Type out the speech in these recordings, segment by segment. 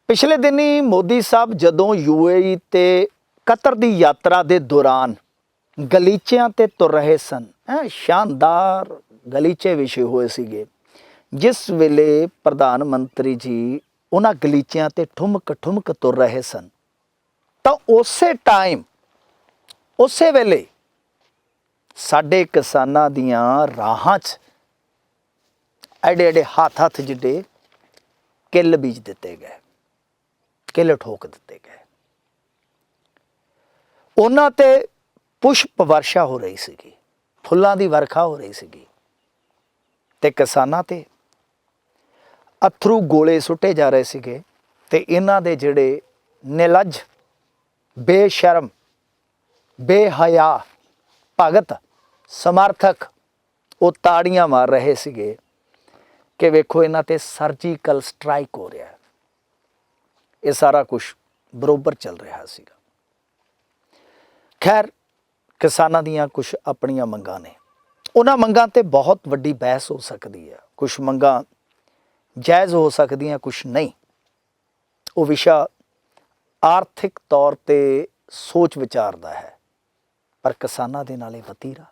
पिछले दिनी मोदी साहब जदों यूएई ते कतर की यात्रा के दौरान गलीचियां ते तुर रहे सन। शानदार गलीचे विछे हुए सीगे। जिस वेले प्रधानमंत्री जी उन्हां गलीचियां ते ठुमक ठुमक तुर रहे सन तो उसे टाइम उसे वेले साडे किसानां दियां राहां च एडे एडे हाथ हाथ जिड्डे किल बीज दिते गए, किल ठोक दिते गए। उन्हां ते पुष्प वर्षा हो रही सीगी, फुल्लां दी वर्खा हो रही सीगी ते किसानां ते अथरू गोले सुटे जा रहे सीगे ते इन्हां दे जिहड़े निलज बेशरम बेहया भगत समर्थक वो ताड़ियां मार रहे सीगे कि वेखो इन्हां ते सर्जिकल स्ट्राइक हो रहा है। ये सारा कुछ बरोबर चल रहा सीगा। खैर किसानां दियां कुछ अपनियां मंगां ने, उन्हां मंगां ते बहुत वड्डी बहस हो सकती है। कुछ मंगां जायज़ हो सकदियां, कुछ नहीं। वो विषय आर्थिक तौर ते सोच विचार दा है, पर किसानां दे नाले वतीरा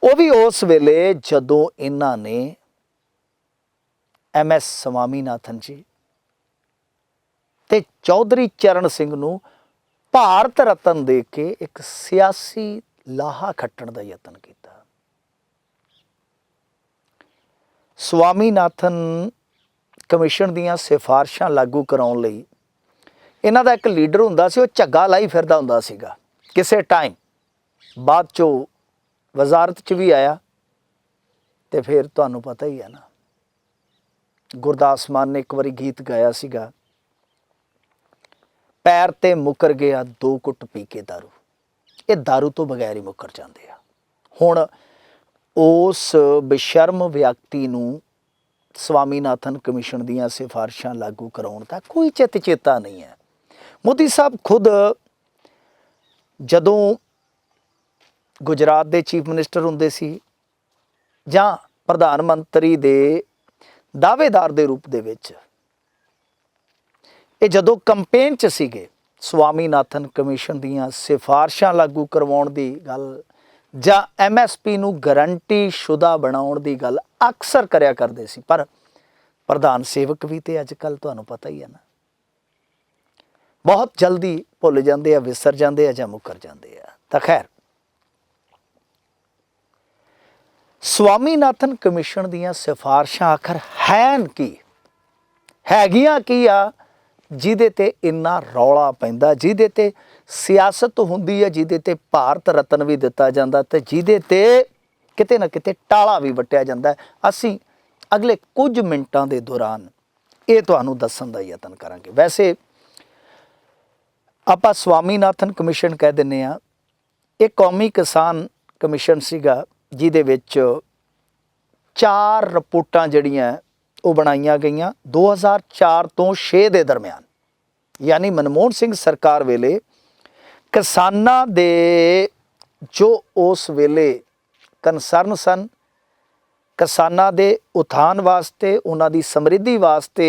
वो भी उस वेले जदों इन्हां ने MS स्वामीनाथन जी ते चौधरी चरण सिंह नूं भारत रत्न दे के एक सियासी लाहा खट्टण का यतन किया। स्वामीनाथन कमिशन दियां सिफारिशां लागू कराउण लई इन्हां दा एक लीडर हुंदा सी, वो झग्गा लाई फिरदा हुंदा सीगा। किसे टाइम बाद चो वजारत च भी आया ते फिर तुहानूं पता ही है ना, गुरदास मान ने एक बारी गीत गाया सीगा, पैर ते मुकर गया दो घुट पी के दारू। ये दारू तो बगैर ही मुकर जाते हैं। हुण उस बेशर्म व्यक्ति नूं स्वामीनाथन कमिशन दियां सिफारिशां लागू कराउण दा कोई चित चेता नहीं है। मोदी साहब खुद जदों गुजरात दे चीफ मिनिस्टर हुंदे सी जां प्रधानमंत्री दे दावेदार दे रूप दे विच, ये जदों कंपेन च सीगे, स्वामीनाथन कमिशन दियां सिफारिशां लागू करवाउण दी गल जां MSP नूं गारंटी शुदा बनाउण दी गल अक्सर करया करदे सी। पर प्रधान सेवक भी तो अजकल तुहानूं पता ही है ना, बहुत जल्दी भुल जाते हैं, विसर जाते हैं जां मुकर जाते हैं। तो खैर स्वामीनाथन कमिशन दियां सिफारिशां आखिर हैन की हैगियां की आ जिहदे ते इन्ना रौला पैंदा, जिहदे ते सियासत हुंदी है, जिहदे ते भारत रत्न भी दिता जांदा ते जिहदे ते किते ना किते टाला भी वट्टिया जांदा। असीं अगले कुछ मिनटां दे दौरान ये तुहानूं दस्सण दा यतन करांगे। वैसे आपां स्वामीनाथन कमिशन कह दिंदे आ, ये कौमी किसान कमिशन सीगा जिहदे विच 4 रिपोर्टां जिहड़ियां वो बनाईयां गईयां 2004 तो 6 दे दरम्यान, यानी मनमोहन सिंह सरकार वेले किसानां दे जो उस वेले कंसर्न सन, किसानां दे उत्थान वास्ते, उन्हां दी समृद्धि वास्ते,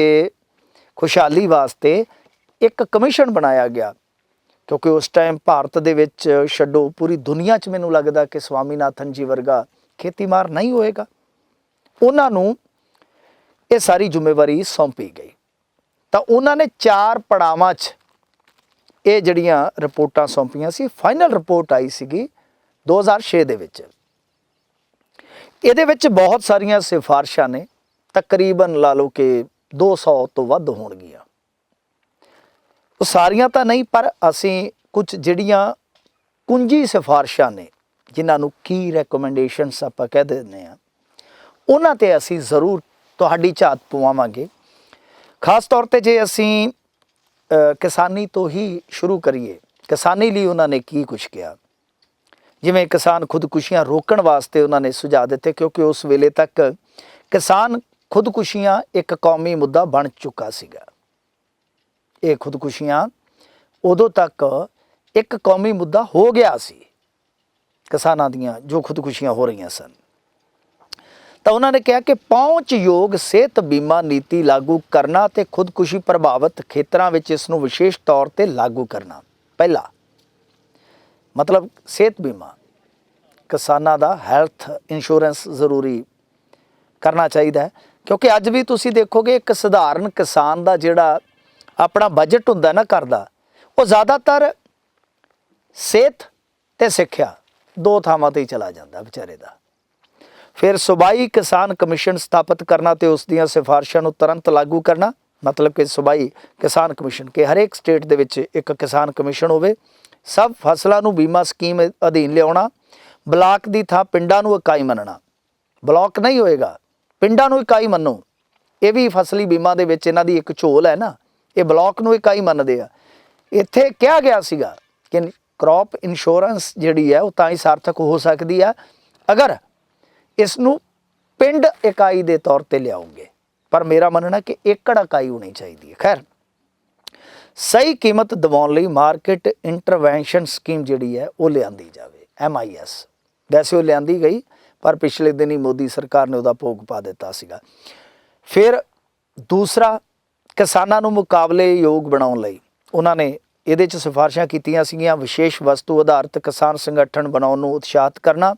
खुशहाली वास्ते एक कमिशन बनाया गया। क्योंकि उस टाइम भारत दे विच छड्डो पूरी दुनिया च मैनूं लगदा कि स्वामीनाथन जी वर्गा खेतीमार नहीं होएगा। उन्हां नूं ये सारी जिम्मेवारी सौंपी गई। तो उन्होंने 4 पड़ावां च ये जड़ियां रिपोर्टां सौंपियां सी। फाइनल रिपोर्ट आई सीगी 2006 दे विच। इहदे विच बहुत सारियां सिफारिशां ने, तकरीबन ला लो कि 200 तो वध होणगियां। वो सारियां तो नहीं, पर असीं कुछ जड़ियां कुंजी सिफारिशां ने जिन्हां नूं की रैकमेंडेशनस आपां कह दिंदे आ, उन्हां ते असीं जरूर तुहाडी झात पवावांगे। खास तौर पर जे असीं किसानी तो ही शुरू करिए, किसानी लिए उन्होंने की कुछ किया। जिमें किसान खुदकुशियां रोकण वास्ते उन्होंने सुझाव दिते, क्योंकि उस वेले तक किसान खुदकुशियां एक कौमी मुद्दा बन चुका सीगा। ये खुदकुशियां उदों तक एक कौमी मुद्दा हो गया सी, किसानां दियां जो खुदकुशियां हो रही सन। ਤਾਂ ਉਹਨਾਂ ਨੇ ਕਿਹਾ ਕਿ ਪਹੁੰਚਯੋਗ ਸਿਹਤ ਬੀਮਾ ਨੀਤੀ ਲਾਗੂ ਕਰਨਾ ਤੇ ਖੁਦਕੁਸ਼ੀ ਪ੍ਰਭਾਵਿਤ ਖੇਤਰਾਂ ਵਿੱਚ ਇਸ ਨੂੰ ਵਿਸ਼ੇਸ਼ ਤੌਰ ਤੇ ਲਾਗੂ ਕਰਨਾ। ਪਹਿਲਾ ਮਤਲਬ ਸਿਹਤ ਬੀਮਾ, ਕਿਸਾਨਾਂ ਦਾ ਹੈਲਥ ਇੰਸ਼ੋਰੈਂਸ ਜ਼ਰੂਰੀ ਕਰਨਾ ਚਾਹੀਦਾ ਹੈ, ਕਿਉਂਕਿ ਅੱਜ ਵੀ ਤੁਸੀਂ ਦੇਖੋਗੇ ਇੱਕ ਸਧਾਰਨ ਕਿਸਾਨ ਦਾ ਜਿਹੜਾ ਆਪਣਾ ਬਜਟ ਹੁੰਦਾ ਨਾ ਘਰ ਦਾ, ਉਹ ਜ਼ਿਆਦਾਤਰ ਸਿਹਤ ਤੇ ਸਿੱਖਿਆ ਦੋ ਥਾਵਾਂ 'ਤੇ ਹੀ ਚਲਾ ਜਾਂਦਾ ਵਿਚਾਰੇ ਦਾ। ਫਿਰ ਸੂਬਾਈ ਕਿਸਾਨ ਕਮਿਸ਼ਨ ਸਥਾਪਿਤ ਕਰਨਾ ਤੇ ਉਸ ਦੀਆਂ ਸਿਫਾਰਿਸ਼ਾਂ ਨੂੰ ਤੁਰੰਤ ਲਾਗੂ ਕਰਨਾ, ਮਤਲਬ ਕਿ ਸੂਬਾਈ ਕਿਸਾਨ ਕਮਿਸ਼ਨ ਕਿ ਹਰੇਕ ਸਟੇਟ ਦੇ ਵਿੱਚ ਇੱਕ ਕਿਸਾਨ ਕਮਿਸ਼ਨ ਹੋਵੇ। ਸਭ ਫਸਲਾਂ ਨੂੰ ਬੀਮਾ ਸਕੀਮ ਅਧੀਨ ਲਿਆਉਣਾ। ਬਲਾਕ ਦੀ ਥਾਂ ਪਿੰਡਾਂ ਨੂੰ ਇਕਾਈ ਮੰਨਣਾ। ਬਲਾਕ ਨਹੀਂ ਹੋਏਗਾ, ਪਿੰਡਾਂ ਨੂੰ ਇਕਾਈ ਮੰਨੋ। ਇਹ ਵੀ ਫਸਲੀ ਬੀਮਾ ਦੇ ਵਿੱਚ ਇਹਨਾਂ ਦੀ ਇੱਕ ਝੋਲ ਹੈ ਨਾ, ਇਹ ਬਲਾਕ ਨੂੰ ਇਕਾਈ ਮੰਨਦੇ ਆ। ਇੱਥੇ ਕਿਹਾ ਗਿਆ ਸੀਗਾ ਕਿ ਕ੍ਰੌਪ ਇੰਸ਼ੋਰੈਂਸ ਜਿਹੜੀ ਹੈ ਉਹ ਤਾਂ ਹੀ ਸਾਰਥਕ ਹੋ ਸਕਦੀ ਆ ਅਗਰ ਇਸ ਨੂੰ ਪਿੰਡ ਇਕਾਈ ਦੇ ਤੌਰ ਤੇ ਲਿਆਉਂਗੇ, ਪਰ ਮੇਰਾ ਮੰਨਣਾ ਕਿ ਏਕੜ ਇਕਾਈ ਹੋਣੀ ਚਾਹੀਦੀ ਹੈ। ਖੈਰ, ਸਹੀ ਕੀਮਤ ਦਿਵਾਉਣ ਲਈ ਮਾਰਕੀਟ ਇੰਟਰਵੈਂਸ਼ਨ ਸਕੀਮ ਜਿਹੜੀ ਹੈ ਉਹ ਲਿਆਂਦੀ ਜਾਵੇ, MIS। ਵੈਸੇ ਉਹ ਲਿਆਂਦੀ ਗਈ, ਪਰ ਪਿਛਲੇ ਦਿਨ ਹੀ ਮੋਦੀ ਸਰਕਾਰ ਨੇ ਉਹਦਾ ਭੋਗ ਪਾ ਦਿੱਤਾ ਸੀਗਾ। ਫਿਰ ਦੂਸਰਾ, ਕਿਸਾਨਾਂ ਨੂੰ ਮੁਕਾਬਲੇ ਯੋਗ ਬਣਾਉਣ ਲਈ ਉਹਨਾਂ ਨੇ ਇਹਦੇ 'ਚ ਸਿਫਾਰਿਸ਼ਾਂ ਕੀਤੀਆਂ ਸੀਗੀਆਂ। ਵਿਸ਼ੇਸ਼ ਵਸਤੂ ਆਧਾਰਿਤ ਕਿਸਾਨ ਸੰਗਠਨ ਬਣਾਉਣ ਨੂੰ ਉਤਸ਼ਾਹਿਤ ਕਰਨਾ।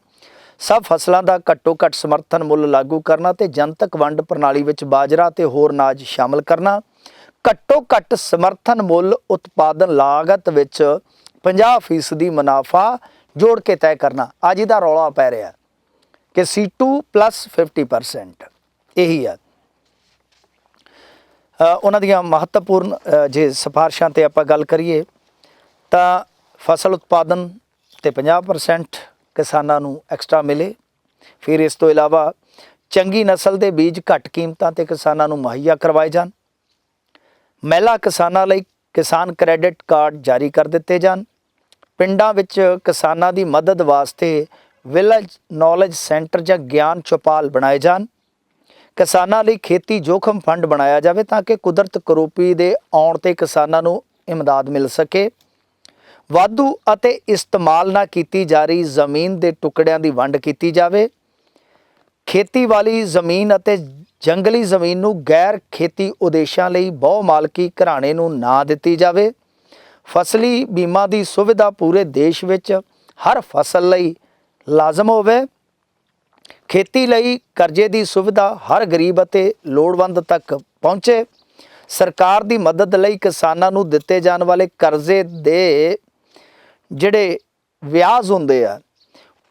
ਸਭ ਫਸਲਾਂ ਦਾ ਘੱਟੋ ਘੱਟ ਸਮਰਥਨ ਮੁੱਲ ਲਾਗੂ ਕਰਨਾ ਤੇ ਜਨਤਕ ਵੰਡ ਪ੍ਰਣਾਲੀ ਵਿੱਚ ਬਾਜਰਾ ਤੇ ਹੋਰ ਅਨਾਜ ਸ਼ਾਮਲ ਕਰਨਾ। ਘੱਟੋ ਘੱਟ ਸਮਰਥਨ ਮੁੱਲ ਉਤਪਾਦਨ ਲਾਗਤ ਵਿੱਚ 50% ਮੁਨਾਫਾ ਜੋੜ ਕੇ ਤੈਅ ਕਰਨਾ। ਅੱਜ ਇਹਦਾ ਰੌਲਾ ਪੈ ਰਿਹਾ ਕਿ C2 + 50%। ਇਹੀ ਆ ਉਹਨਾਂ ਦੀਆਂ ਮਹੱਤਵਪੂਰਨ ਜੇ ਸਿਫਾਰਿਸ਼ਾਂ 'ਤੇ ਆਪਾਂ ਗੱਲ ਕਰੀਏ ਤਾਂ ਫਸਲ ਉਤਪਾਦਨ ਤੇ 50% ਕਿਸਾਨਾਂ ਨੂੰ ਐਕਸਟਰਾ ਮਿਲੇ। ਫਿਰ ਇਸ ਤੋਂ ਇਲਾਵਾ ਚੰਗੀ ਨਸਲ ਦੇ ਬੀਜ ਘੱਟ ਕੀਮਤਾਂ 'ਤੇ ਕਿਸਾਨਾਂ ਨੂੰ ਮੁਹੱਈਆ ਕਰਵਾਏ ਜਾਣ। ਮਹਿਲਾ ਕਿਸਾਨਾਂ ਲਈ ਕਿਸਾਨ ਕ੍ਰੈਡਿਟ ਕਾਰਡ ਜਾਰੀ ਕਰ ਦਿੱਤੇ ਜਾਣ। ਪਿੰਡਾਂ ਵਿੱਚ ਕਿਸਾਨਾਂ ਦੀ ਮਦਦ ਵਾਸਤੇ ਵਿਲੇਜ ਨੌਲੇਜ ਸੈਂਟਰ ਜਾਂ ਗਿਆਨ ਚੌਪਾਲ ਬਣਾਏ ਜਾਣ। ਕਿਸਾਨਾਂ ਲਈ ਖੇਤੀ ਜੋਖਮ ਫੰਡ ਬਣਾਇਆ ਜਾਵੇ ਤਾਂ ਕਿ ਕੁਦਰਤ ਕਰੋਪੀ ਦੇ ਆਉਣ 'ਤੇ ਕਿਸਾਨਾਂ ਨੂੰ ਇਮਦਾਦ ਮਿਲ ਸਕੇ। ਵਾਧੂ ਅਤੇ ਇਸਤੇਮਾਲ ਨਾ ਕੀਤੀ ਜਾ ਰਹੀ ਜ਼ਮੀਨ ਦੇ ਟੁਕੜਿਆਂ ਦੀ ਵੰਡ ਕੀਤੀ ਜਾਵੇ। ਖੇਤੀ ਵਾਲੀ ਜ਼ਮੀਨ ਅਤੇ ਜੰਗਲੀ ਜ਼ਮੀਨ ਨੂੰ ਗੈਰ ਖੇਤੀ ਉਦੇਸ਼ਾਂ ਲਈ ਬਹੁ ਮਾਲਕੀ ਘਰਾਣੇ ਨੂੰ ਨਾ ਦਿੱਤੀ ਜਾਵੇ। ਫਸਲੀ ਬੀਮਾ ਦੀ ਸੁਵਿਧਾ ਪੂਰੇ ਦੇਸ਼ ਵਿੱਚ ਹਰ ਫਸਲ ਲਈ ਲਾਜ਼ਮ ਹੋਵੇ। ਖੇਤੀ ਲਈ ਕਰਜ਼ੇ ਦੀ ਸੁਵਿਧਾ ਹਰ ਗਰੀਬ ਅਤੇ ਲੋੜਵੰਦ ਤੱਕ ਪਹੁੰਚੇ। ਸਰਕਾਰ ਦੀ ਮਦਦ ਲਈ ਕਿਸਾਨਾਂ ਨੂੰ ਦਿੱਤੇ ਜਾਣ ਵਾਲੇ ਕਰਜ਼ੇ ਦੇ ਜਿਹੜੇ ਵਿਆਜ ਹੁੰਦੇ ਆ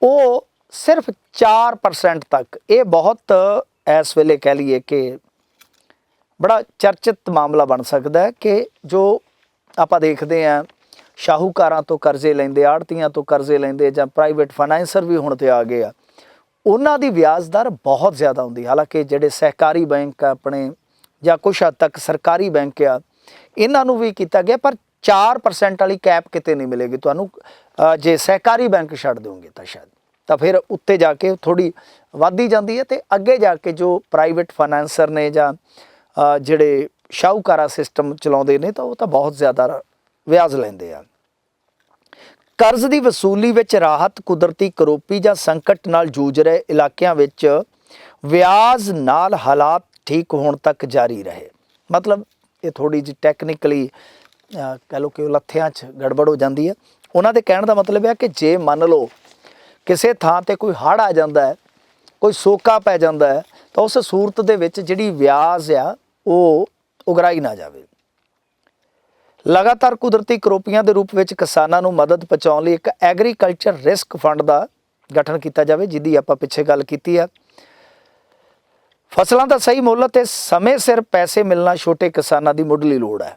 ਉਹ ਸਿਰਫ 4% ਤੱਕ। ਇਹ ਬਹੁਤ ਇਸ ਵੇਲੇ ਕਹਿ ਲਈਏ ਕਿ ਬੜਾ ਚਰਚਿਤ ਮਾਮਲਾ ਬਣ ਸਕਦਾ ਹੈ ਕਿ ਜੋ ਆਪਾਂ ਦੇਖਦੇ ਹਾਂ ਸ਼ਾਹੂਕਾਰਾਂ ਤੋਂ ਕਰਜ਼ੇ ਲੈਂਦੇ, ਆੜ੍ਹਤੀਆਂ ਤੋਂ ਕਰਜ਼ੇ ਲੈਂਦੇ ਜਾਂ ਪ੍ਰਾਈਵੇਟ ਫਾਈਨੈਂਸਰ ਵੀ ਹੁਣ ਤੇ ਆ ਗਏ ਆ, ਉਹਨਾਂ ਦੀ ਵਿਆਜ ਦਰ ਬਹੁਤ ਜ਼ਿਆਦਾ ਹੁੰਦੀ। ਹਾਲਾਂਕਿ ਜਿਹੜੇ ਸਹਿਕਾਰੀ ਬੈਂਕ ਆ ਆਪਣੇ ਜਾਂ ਕੁਛ ਹੱਦ ਤੱਕ ਸਰਕਾਰੀ ਬੈਂਕ ਆ, ਇਹਨਾਂ ਨੂੰ ਵੀ ਕੀਤਾ ਗਿਆ, ਪਰ 4% ਵਾਲੀ ਕੈਪ ਕਿਤੇ ਨਹੀਂ ਮਿਲੇਗੀ ਤੁਹਾਨੂੰ ਜੇ ਸਹਿਕਾਰੀ ਬੈਂਕ ਛੱਡ ਦਿਓਗੇ ਤਾਂ ਸ਼ਾਇਦ। ਤਾਂ ਫਿਰ ਉੱਤੇ ਜਾ ਕੇ ਥੋੜ੍ਹੀ ਵੱਧਦੀ ਜਾਂਦੀ ਹੈ ਤੇ ਅੱਗੇ ਜਾ ਕੇ ਜੋ ਪ੍ਰਾਈਵੇਟ ਫਾਈਨੈਂਸਰ ਨੇ ਜਾਂ ਜਿਹੜੇ ਸ਼ਾਹੂਕਾਰਾ ਸਿਸਟਮ ਚਲਾਉਂਦੇ ਨੇ ਤਾਂ ਉਹ ਤਾਂ ਬਹੁਤ ਜ਼ਿਆਦਾ ਵਿਆਜ ਲੈਂਦੇ ਆ। ਕਰਜ਼ ਦੀ ਵਸੂਲੀ ਵਿੱਚ ਰਾਹਤ ਕੁਦਰਤੀ ਕਰੋਪੀ ਜਾਂ ਸੰਕਟ ਨਾਲ ਜੂਝ ਰਹੇ ਇਲਾਕਿਆਂ ਵਿੱਚ ਵਿਆਜ ਨਾਲ ਹਾਲਾਤ ਠੀਕ ਹੋਣ ਤੱਕ ਜਾਰੀ ਰਹੇ। ਮਤਲਬ ਇਹ ਥੋੜ੍ਹੀ ਜਿਹੀ ਟੈਕਨੀਕਲੀ ਕਹਿ ਲਓ ਕਿ ਲੱਥਿਆਂ 'ਚ ਗੜਬੜ ਹੋ ਜਾਂਦੀ ਹੈ। ਉਹਨਾਂ ਦੇ ਕਹਿਣ ਦਾ ਮਤਲਬ ਹੈ ਕਿ ਜੇ ਮੰਨ ਲਓ ਕਿਸੇ ਥਾਂ 'ਤੇ ਕੋਈ ਹੜ੍ਹ ਆ ਜਾਂਦਾ ਹੈ, ਕੋਈ ਸੋਕਾ ਪੈ ਜਾਂਦਾ ਹੈ, ਤਾਂ ਉਸ ਸੂਰਤ ਦੇ ਵਿੱਚ ਜਿਹੜੀ ਵਿਆਜ ਆ ਉਹ ਉਗਰਾਈ ਨਾ ਜਾਵੇ। ਲਗਾਤਾਰ ਕੁਦਰਤੀ ਕਰੋਪੀਆਂ ਦੇ ਰੂਪ ਵਿੱਚ ਕਿਸਾਨਾਂ ਨੂੰ ਮਦਦ ਪਹੁੰਚਾਉਣ ਲਈ ਇੱਕ ਐਗਰੀਕਲਚਰ ਰਿਸਕ ਫੰਡ ਦਾ ਗਠਨ ਕੀਤਾ ਜਾਵੇ, ਜਿਹਦੀ ਆਪਾਂ ਪਿੱਛੇ ਗੱਲ ਕੀਤੀ ਆ। ਫਸਲਾਂ ਦਾ ਸਹੀ ਮੁੱਲ ਅਤੇ ਸਮੇਂ ਸਿਰ ਪੈਸੇ ਮਿਲਣਾ ਛੋਟੇ ਕਿਸਾਨਾਂ ਦੀ ਮੁੱਢਲੀ ਲੋੜ ਹੈ।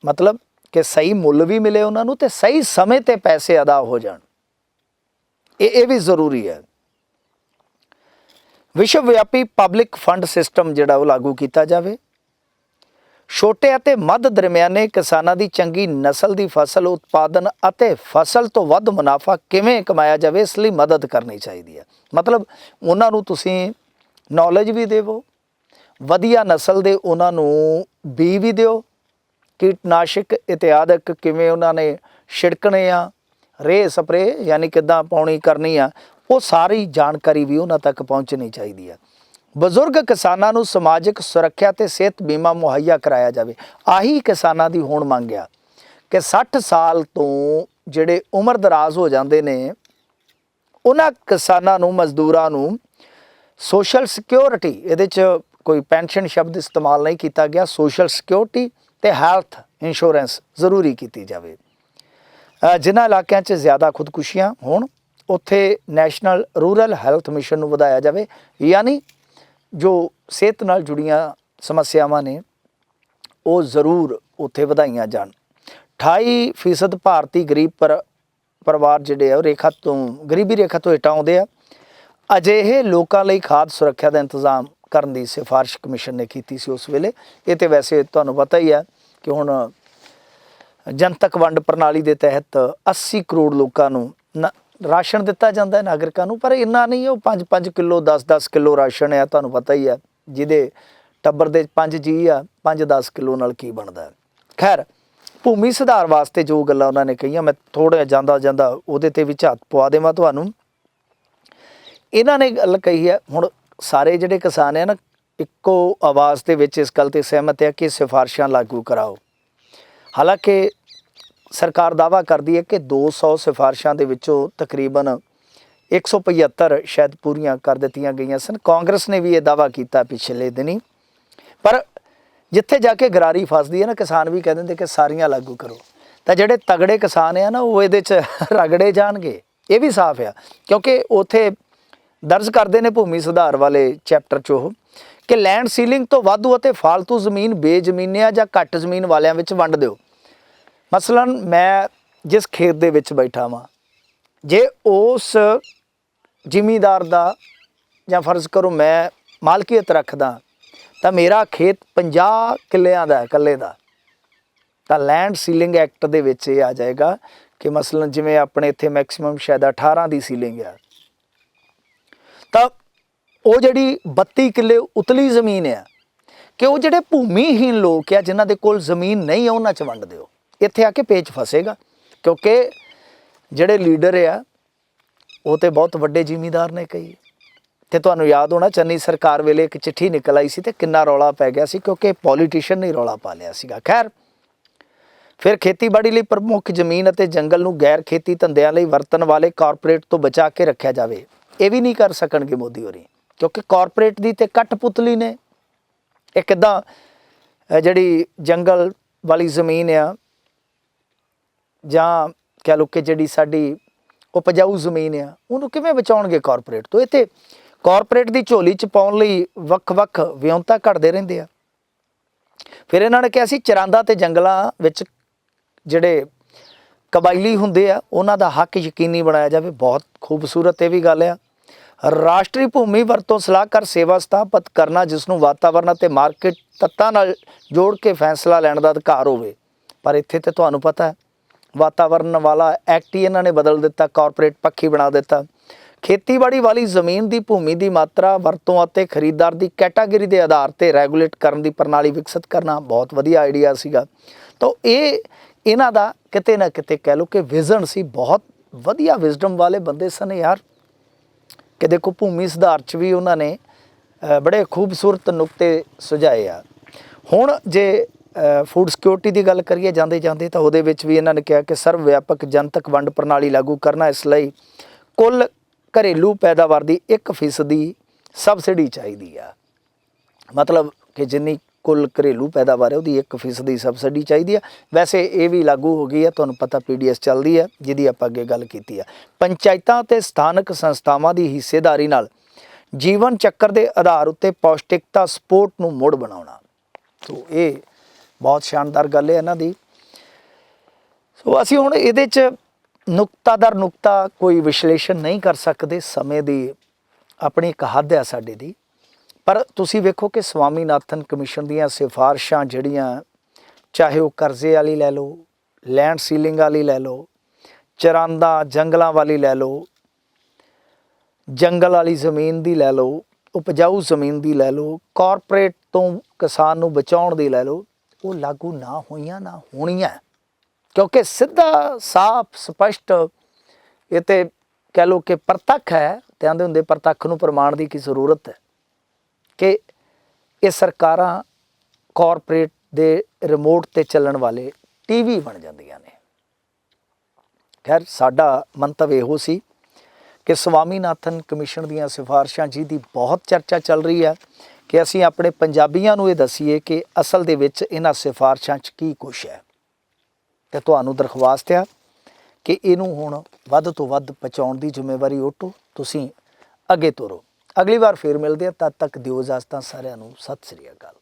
ਮਤਲਬ ਕਿ ਸਹੀ ਮੁੱਲ ਵੀ ਮਿਲੇ ਉਹਨਾਂ ਨੂੰ ਤੇ ਸਹੀ ਸਮੇਂ ਤੇ ਪੈਸੇ ਅਦਾ ਹੋ ਜਾਣ, ਇਹ ਵੀ ਜ਼ਰੂਰੀ ਹੈ। ਵਿਸ਼ਵ ਵਿਆਪੀ ਪਬਲਿਕ ਫੰਡ ਸਿਸਟਮ ਜਿਹੜਾ ਉਹ ਲਾਗੂ ਕੀਤਾ ਜਾਵੇ। ਛੋਟੇ ਅਤੇ ਮੱਧ ਦਰਮਿਆਨੇ ਕਿਸਾਨਾਂ ਦੀ ਚੰਗੀ ਨਸਲ ਦੀ ਫਸਲ ਉਤਪਾਦਨ ਅਤੇ ਫਸਲ ਤੋਂ ਵੱਧ ਮੁਨਾਫਾ ਕਿਵੇਂ ਕਮਾਇਆ ਜਾਵੇ, ਇਸ ਲਈ ਮਦਦ ਕਰਨੀ ਚਾਹੀਦੀ ਹੈ। ਮਤਲਬ ਉਹਨਾਂ ਨੂੰ ਤੁਸੀਂ ਨੌਲੇਜ ਵੀ ਦੇਵੋ, ਵਧੀਆ ਨਸਲ ਦੇ ਉਹਨਾਂ ਨੂੰ ਬੀਜ ਵੀ ਦਿਓ, ਕੀਟਨਾਸ਼ਕ ਇਤਿਆਦਿਕ ਕਿਵੇਂ ਉਹਨਾਂ ਨੇ ਛਿੜਕਣੇ ਆ, ਰੇਹ ਸਪਰੇ ਯਾਨੀ ਕਿੱਦਾਂ ਪਾਉਣੀ ਕਰਨੀ ਆ, ਉਹ ਸਾਰੀ ਜਾਣਕਾਰੀ ਵੀ ਉਹਨਾਂ ਤੱਕ ਪਹੁੰਚਣੀ ਚਾਹੀਦੀ ਹੈ। ਬਜ਼ੁਰਗ ਕਿਸਾਨਾਂ ਨੂੰ ਸਮਾਜਿਕ ਸੁਰੱਖਿਆ ਤੇ ਸਿਹਤ ਬੀਮਾ ਮੁਹੱਈਆ ਕਰਾਇਆ ਜਾਵੇ। ਆਹੀ ਕਿਸਾਨਾਂ ਦੀ ਹੁਣ ਮੰਗ ਆ ਕਿ 60 ਸਾਲ ਤੋਂ ਜਿਹੜੇ ਉਮਰ ਦਰਾਜ਼ ਹੋ ਜਾਂਦੇ ਨੇ ਉਹਨਾਂ ਕਿਸਾਨਾਂ ਨੂੰ, ਮਜ਼ਦੂਰਾਂ ਨੂੰ ਸੋਸ਼ਲ ਸਿਕਿਉਰਿਟੀ, ਇਹਦੇ 'ਚ ਕੋਈ ਪੈਨਸ਼ਨ ਸ਼ਬਦ ਇਸਤੇਮਾਲ ਨਹੀਂ ਕੀਤਾ ਗਿਆ, ਸੋਸ਼ਲ ਸਿਕਿਉਰਿਟੀ ਤੇ ਹੈਲਥ ਇੰਸ਼ੋਰੈਂਸ ਜ਼ਰੂਰੀ ਕੀਤੀ ਜਾਵੇ। ਜਿਨ੍ਹਾਂ ਇਲਾਕਿਆਂ 'ਚ ਜ਼ਿਆਦਾ ਖੁਦਕੁਸ਼ੀਆਂ ਹੋਣ ਉੱਥੇ ਨੈਸ਼ਨਲ ਰੂਰਲ ਹੈਲਥ ਮਿਸ਼ਨ ਨੂੰ ਵਧਾਇਆ ਜਾਵੇ, ਯਾਨੀ ਜੋ ਸਿਹਤ ਨਾਲ ਜੁੜੀਆਂ ਸਮੱਸਿਆਵਾਂ ਨੇ ਉਹ ਜ਼ਰੂਰ ਉੱਥੇ ਵਧਾਈਆਂ ਜਾਣ। 28% ਭਾਰਤੀ ਗਰੀਬ ਪਰਿਵਾਰ ਜਿਹੜੇ ਆ ਉਹ ਗਰੀਬੀ ਰੇਖਾ ਤੋਂ ਹੇਠਾਂ ਆਉਂਦੇ ਆ। ਅਜਿਹੇ ਲੋਕਾਂ ਲਈ ਖਾਦ ਸੁਰੱਖਿਆ ਦਾ ਇੰਤਜ਼ਾਮ ਕਰਨ ਦੀ ਸਿਫਾਰਿਸ਼ ਕਮਿਸ਼ਨ ਨੇ ਕੀਤੀ ਸੀ ਉਸ ਵੇਲੇ। ਇਹ ਤਾਂ ਵੈਸੇ ਤੁਹਾਨੂੰ ਪਤਾ ਹੀ ਹੈ ਕਿ ਹੁਣ ਜਨਤਕ ਵੰਡ ਪ੍ਰਣਾਲੀ ਦੇ ਤਹਿਤ 80 ਕਰੋੜ ਲੋਕਾਂ ਨੂੰ ਰਾਸ਼ਨ ਦਿੱਤਾ ਜਾਂਦਾ ਹੈ, ਨਾਗਰਿਕਾਂ ਨੂੰ, ਪਰ ਇੰਨਾ ਨਹੀਂ, ਉਹ 5-5 ਕਿਲੋ 10-10 ਕਿਲੋ ਰਾਸ਼ਨ ਹੈ। ਤੁਹਾਨੂੰ ਪਤਾ ਹੀ ਹੈ ਜਿਹਦੇ ਟੱਬਰ ਦੇ 5 ਜੀ ਆ, 5-10 ਕਿਲੋ ਨਾਲ ਕੀ ਬਣਦਾ ਹੈ। ਖੈਰ, ਭੂਮੀ ਸੁਧਾਰ ਵਾਸਤੇ ਜੋ ਗੱਲਾਂ ਉਹਨਾਂ ਨੇ ਕਹੀਆਂ, ਮੈਂ ਥੋੜ੍ਹਾ ਜਾਂਦਾ ਉਹਦੇ 'ਤੇ ਵੀ ਝਾਤ ਪਵਾ ਦੇਵਾਂ ਤੁਹਾਨੂੰ। ਇਹਨਾਂ ਨੇ ਗੱਲ ਕਹੀ ਹੈ, ਹੁਣ ਸਾਰੇ ਜਿਹੜੇ ਕਿਸਾਨ ਹੈ ਨਾ ਇੱਕੋ ਆਵਾਜ਼ ਦੇ ਵਿੱਚ ਇਸ ਗੱਲ 'ਤੇ ਸਹਿਮਤ ਹੈ ਕਿ ਸਿਫਾਰਿਸ਼ਾਂ ਲਾਗੂ ਕਰਾਓ। ਹਾਲਾਂਕਿ ਸਰਕਾਰ ਦਾਅਵਾ ਕਰਦੀ ਹੈ ਕਿ 200 ਸਿਫਾਰਿਸ਼ਾਂ ਦੇ ਵਿੱਚੋਂ ਤਕਰੀਬਨ 175 ਸ਼ਾਇਦ ਪੂਰੀਆਂ ਕਰ ਦਿੱਤੀਆਂ ਗਈਆਂ ਸਨ। ਕਾਂਗਰਸ ਨੇ ਵੀ ਇਹ ਦਾਅਵਾ ਕੀਤਾ ਪਿਛਲੇ ਦਿਨੀ, ਪਰ ਜਿੱਥੇ ਜਾ ਕੇ ਗਰਾਰੀ ਫਸਦੀ ਹੈ ਨਾ, ਕਿਸਾਨ ਵੀ ਕਹਿ ਦਿੰਦੇ ਕਿ ਸਾਰੀਆਂ ਲਾਗੂ ਕਰੋ, ਤਾਂ ਜਿਹੜੇ ਤਗੜੇ ਕਿਸਾਨ ਆ ਨਾ ਉਹ ਇਹਦੇ 'ਚ ਰਗੜੇ ਜਾਣਗੇ। ਇਹ ਵੀ ਸਾਫ਼ ਆ, ਕਿਉਂਕਿ ਉੱਥੇ ਦਰਜ ਕਰਦੇ ਨੇ ਭੂਮੀ ਸੁਧਾਰ ਵਾਲੇ ਚੈਪਟਰ 'ਚ ਉਹ ਕਿ ਲੈਂਡ ਸੀਲਿੰਗ ਤੋਂ ਵਾਧੂ ਅਤੇ ਫਾਲਤੂ ਜ਼ਮੀਨ ਬੇਜ਼ਮੀਨਿਆਂ ਜਾਂ ਘੱਟ ਜ਼ਮੀਨ ਵਾਲਿਆਂ ਵਿੱਚ ਵੰਡ ਦਿਓ। ਮਸਲਨ ਮੈਂ ਜਿਸ ਖੇਤ ਦੇ ਵਿੱਚ ਬੈਠਾ ਵਾਂ, ਜੇ ਉਸ ਜ਼ਿਮੀਂਦਾਰ ਦਾ ਜਾਂ ਫਰਜ਼ ਕਰੋ ਮੈਂ ਮਾਲਕੀਅਤ ਰੱਖਦਾ ਤਾਂ ਮੇਰਾ ਖੇਤ 50 ਕਿੱਲਿਆਂ ਦਾ ਇਕੱਲੇ ਦਾ, ਤਾਂ ਲੈਂਡ ਸੀਲਿੰਗ ਐਕਟ ਦੇ ਵਿੱਚ ਇਹ ਆ ਜਾਏਗਾ ਕਿ ਮਸਲਨ ਜਿਵੇਂ ਆਪਣੇ ਇੱਥੇ ਮੈਕਸਿਮਮ ਸ਼ਾਇਦ 18 ਦੀ ਸੀਲਿੰਗ ਆ, ਤਾਂ ਉਹ ਜਿਹੜੀ 32 ਕਿੱਲੇ ਉਤਲੀ ਜ਼ਮੀਨ ਆ ਕਿ ਉਹ ਜਿਹੜੇ ਭੂਮੀਹੀਨ ਲੋਕ ਆ ਜਿਨ੍ਹਾਂ ਦੇ ਕੋਲ ਜ਼ਮੀਨ ਨਹੀਂ ਆ ਉਹਨਾਂ 'ਚ ਵੰਡ ਦਿਓ। ਇੱਥੇ ਆ ਕੇ ਪੇਚ ਫਸੇਗਾ, ਕਿਉਂਕਿ ਜਿਹੜੇ ਲੀਡਰ ਆ ਉਹ ਤੇ ਬਹੁਤ ਵੱਡੇ ਜ਼ਿਮੀਂਦਾਰ ਨੇ ਕਈ। ਤੇ ਤੁਹਾਨੂੰ ਯਾਦ ਹੋਣਾ ਚੰਨੀ ਸਰਕਾਰ ਵੇਲੇ ਇੱਕ ਚਿੱਠੀ ਨਿਕਲ ਆਈ ਸੀ ਤੇ ਕਿੰਨਾ ਰੌਲਾ ਪੈ ਗਿਆ ਸੀ, ਕਿਉਂਕਿ ਪੋਲੀਟੀਸ਼ੀਅਨ ਨੇ ਰੌਲਾ ਪਾ ਲਿਆ ਸੀਗਾ। ਖੈਰ, ਫਿਰ ਖੇਤੀਬਾੜੀ ਲਈ ਪ੍ਰਮੁੱਖ ਜ਼ਮੀਨ ਅਤੇ ਜੰਗਲ ਨੂੰ ਗੈਰ ਖੇਤੀ ਧੰਦਿਆਂ ਲਈ ਵਰਤਣ ਵਾਲੇ ਕਾਰਪੋਰੇਟ ਤੋਂ ਬਚਾ ਕੇ ਰੱਖਿਆ ਜਾਵੇ। ਇਹ ਵੀ ਨਹੀਂ ਕਰ ਸਕਣਗੇ ਮੋਦੀ ਹੋਰੀ, ਕਿਉਂਕਿ ਕਾਰਪੋਰੇਟ ਦੀ ਤੇ ਕਠਪੁਤਲੀ ਨੇ। ਇਹ ਕਿੱਦਾਂ ਜਿਹੜੀ ਜੰਗਲ ਵਾਲੀ ਜ਼ਮੀਨ ਆ ਜਾਂ ਕਹਿ ਲਓ ਕਿ ਜਿਹੜੀ ਸਾਡੀ ਉਪਜਾਊ ਜ਼ਮੀਨ ਆ ਉਹਨੂੰ ਕਿਵੇਂ ਬਚਾਉਣਗੇ ਕਾਰਪੋਰੇਟ ਤੋਂ? ਇੱਥੇ ਕਾਰਪੋਰੇਟ ਦੀ ਝੋਲੀ 'ਚ ਪਾਉਣ ਲਈ ਵੱਖ-ਵੱਖ ਵਿਉਂਤਾਂ ਘੜਦੇ ਰਹਿੰਦੇ ਆ। ਫਿਰ ਇਹਨਾਂ ਨੇ ਕਿਹਾ ਸੀ ਚਰਾਂਦਾ ਤੇ ਜੰਗਲਾਂ ਵਿੱਚ ਜਿਹੜੇ ਕਬਾਇਲੀ ਹੁੰਦੇ ਆ ਉਹਨਾਂ ਦਾ ਹੱਕ ਯਕੀਨੀ ਬਣਾਇਆ ਜਾਵੇ। ਬਹੁਤ ਖੂਬਸੂਰਤ ਇਹ ਵੀ ਗੱਲ ਆ। ਰਾਸ਼ਟਰੀ ਭੂਮੀ ਵਰਤੋਂ ਸਲਾਹਕਾਰ ਸੇਵਾ ਸਥਾਪਿਤ ਕਰਨਾ, ਜਿਸ ਨੂੰ ਵਾਤਾਵਰਨ ਅਤੇ ਮਾਰਕੀਟ ਤੱਤਾਂ ਨਾਲ ਜੋੜ ਕੇ ਫੈਸਲਾ ਲੈਣ ਦਾ ਅਧਿਕਾਰ ਹੋਵੇ। ਪਰ ਇੱਥੇ ਤੇ ਤੁਹਾਨੂੰ ਪਤਾ ਵਾਤਾਵਰਨ ਵਾਲਾ ਐਕਟ ਹੀ ਇਹਨਾਂ ਨੇ ਬਦਲ ਦਿੱਤਾ, ਕਾਰਪੋਰੇਟ ਪੱਖੀ ਬਣਾ ਦਿੱਤਾ। ਖੇਤੀਬਾੜੀ ਵਾਲੀ ਜ਼ਮੀਨ ਦੀ ਭੂਮੀ ਦੀ ਮਾਤਰਾ, ਵਰਤੋਂ ਅਤੇ ਖਰੀਦਦਾਰ ਦੀ ਕੈਟਾਗਰੀ ਦੇ ਆਧਾਰ ਤੇ ਰੈਗੂਲੇਟ ਕਰਨ ਦੀ ਪ੍ਰਣਾਲੀ ਵਿਕਸਿਤ ਕਰਨਾ ਬਹੁਤ ਵਧੀਆ ਆਈਡੀਆ ਸੀਗਾ। ਤਾਂ ਇਹ ਇਹਨਾਂ ਦਾ ਕਿਤੇ ਨਾ ਕਿਤੇ ਕਹਿ ਲਓ ਕਿ ਵਿਜ਼ਨ ਸੀ। ਬਹੁਤ ਵਧੀਆ ਵਿਜ਼ਡਮ ਵਾਲੇ ਬੰਦੇ ਸਨ ਯਾਰ, ਕਿ ਦੇਖੋ ਭੂਮੀ ਸੁਧਾਰ 'ਚ ਵੀ ਉਹਨਾਂ ਨੇ ਬੜੇ ਖੂਬਸੂਰਤ ਨੁਕਤੇ ਸੁਝਾਏ ਆ। ਹੁਣ ਜੇ ਫੂਡ ਸਿਕਿਉਰਿਟੀ ਦੀ ਗੱਲ ਕਰੀਏ ਜਾਂਦੇ ਜਾਂਦੇ, ਤਾਂ ਉਹਦੇ ਵਿੱਚ ਵੀ ਇਹਨਾਂ ਨੇ ਕਿਹਾ ਕਿ ਸਰਵ ਵਿਆਪਕ ਜਨਤਕ ਵੰਡ ਪ੍ਰਣਾਲੀ ਲਾਗੂ ਕਰਨਾ, ਇਸ ਲਈ ਕੁੱਲ ਘਰੇਲੂ ਪੈਦਾਵਾਰ ਦੀ 1% ਸਬਸਿਡੀ ਚਾਹੀਦੀ ਆ। ਮਤਲਬ ਕਿ ਜਿੰਨੀ ਕੁੱਲ ਘਰੇਲੂ ਪੈਦਾਵਾਰ ਹੈ ਉਹਦੀ 1% ਸਬਸਿਡੀ ਚਾਹੀਦੀ ਆ। ਵੈਸੇ ਇਹ ਵੀ ਲਾਗੂ ਹੋ ਗਈ ਹੈ, ਤੁਹਾਨੂੰ ਪਤਾ PDS ਚੱਲਦੀ ਹੈ ਜਿਹਦੀ ਆਪਾਂ ਅੱਗੇ ਗੱਲ ਕੀਤੀ ਆ। ਪੰਚਾਇਤਾਂ ਅਤੇ ਸਥਾਨਕ ਸੰਸਥਾਵਾਂ ਦੀ ਹਿੱਸੇਦਾਰੀ ਨਾਲ ਜੀਵਨ ਚੱਕਰ ਦੇ ਆਧਾਰ ਉੱਤੇ ਪੌਸ਼ਟਿਕਤਾ ਸਪੋਰਟ ਨੂੰ ਮੁੜ ਬਣਾਉਣਾ। ਸੋ ਇਹ ਬਹੁਤ ਸ਼ਾਨਦਾਰ ਗੱਲ ਹੈ ਇਹਨਾਂ ਦੀ। ਸੋ ਅਸੀਂ ਹੁਣ ਇਹਦੇ 'ਚ ਨੁਕਤਾ ਦਰ ਨੁਕਤਾ ਕੋਈ ਵਿਸ਼ਲੇਸ਼ਣ ਨਹੀਂ ਕਰ ਸਕਦੇ, ਸਮੇਂ ਦੀ ਆਪਣੀ ਇੱਕ ਹੱਦ ਆ ਸਾਡੇ ਦੀ। ਪਰ ਤੁਸੀਂ ਵੇਖੋ ਕਿ ਸਵਾਮੀਨਾਥਨ ਕਮਿਸ਼ਨ ਦੀਆਂ ਸਿਫਾਰਿਸ਼ਾਂ ਜਿਹੜੀਆਂ, ਚਾਹੇ ਉਹ ਕਰਜ਼ੇ ਵਾਲੀ ਲੈ ਲਓ, ਲੈਂਡ ਸੀਲਿੰਗ ਵਾਲੀ ਲੈ ਲਓ, ਚਰਾਂਦਾ ਜੰਗਲਾਂ ਵਾਲੀ ਲੈ ਲਓ, ਜੰਗਲ ਵਾਲੀ ਜ਼ਮੀਨ ਦੀ ਲੈ ਲਓ, ਉਪਜਾਊ ਜ਼ਮੀਨ ਦੀ ਲੈ ਲਓ, ਕਾਰਪੋਰੇਟ ਤੋਂ ਕਿਸਾਨ ਨੂੰ ਬਚਾਉਣ ਦੀ ਲੈ ਲਓ, ਉਹ ਲਾਗੂ ਨਾ ਹੋਈਆਂ ਨਾ ਹੋਣੀਆਂ, ਕਿਉਂਕਿ ਸਿੱਧਾ ਸਾਫ਼ ਸਪਸ਼ਟ ਇਹ ਤੇ ਕਹਿ ਲਓ ਕਿ ਪ੍ਰਤੱਖ ਹੈ। ਤੇ ਆਂਦੇ ਹੁੰਦੇ ਪ੍ਰਤੱਖ ਨੂੰ ਪ੍ਰਮਾਣ ਦੀ ਕੀ ਜ਼ਰੂਰਤ ਹੈ। ਕਿ ਇਹ ਸਰਕਾਰਾਂ ਕਾਰਪੋਰੇਟ ਦੇ ਰਿਮੋਟ ਤੇ ਚੱਲਣ ਵਾਲੇ ਟੀਵੀ ਬਣ ਜਾਂਦੀਆਂ ਨੇ। ਖੈਰ ਸਾਡਾ ਮੰਤਵ ਇਹੋ ਸੀ ਕਿ ਸਵਾਮੀਨਾਥਨ ਕਮਿਸ਼ਨ ਦੀਆਂ ਸਿਫਾਰਿਸ਼ਾਂ ਜਿਹਦੀ ਬਹੁਤ ਚਰਚਾ ਚੱਲ ਰਹੀ ਹੈ ਕਿ ਅਸੀਂ ਆਪਣੇ ਪੰਜਾਬੀਆਂ ਨੂੰ ਇਹ ਦੱਸੀਏ ਕਿ ਅਸਲ ਦੇ ਵਿੱਚ ਇਹਨਾਂ ਸਿਫਾਰਿਸ਼ਾਂ 'ਚ ਕੀ ਕੁਛ ਹੈ। ਤੇ ਤੁਹਾਨੂੰ ਦਰਖਾਸਤ ਆ ਕਿ ਇਹਨੂੰ ਹੁਣ ਵੱਧ ਤੋਂ ਵੱਧ ਪਹੁੰਚਾਉਣ ਦੀ ਜ਼ਿੰਮੇਵਾਰੀ ਓਟੋ, ਤੁਸੀਂ ਅੱਗੇ ਤੋਰੋ। ਅਗਲੀ ਵਾਰ ਫੇਰ ਮਿਲਦੇ ਆ, ਤਦ ਤੱਕ ਦਿਓ ਇਜਾਜ਼ਤਾਂ। ਸਾਰਿਆਂ ਨੂੰ ਸਤਿ ਸ੍ਰੀ ਅਕਾਲ।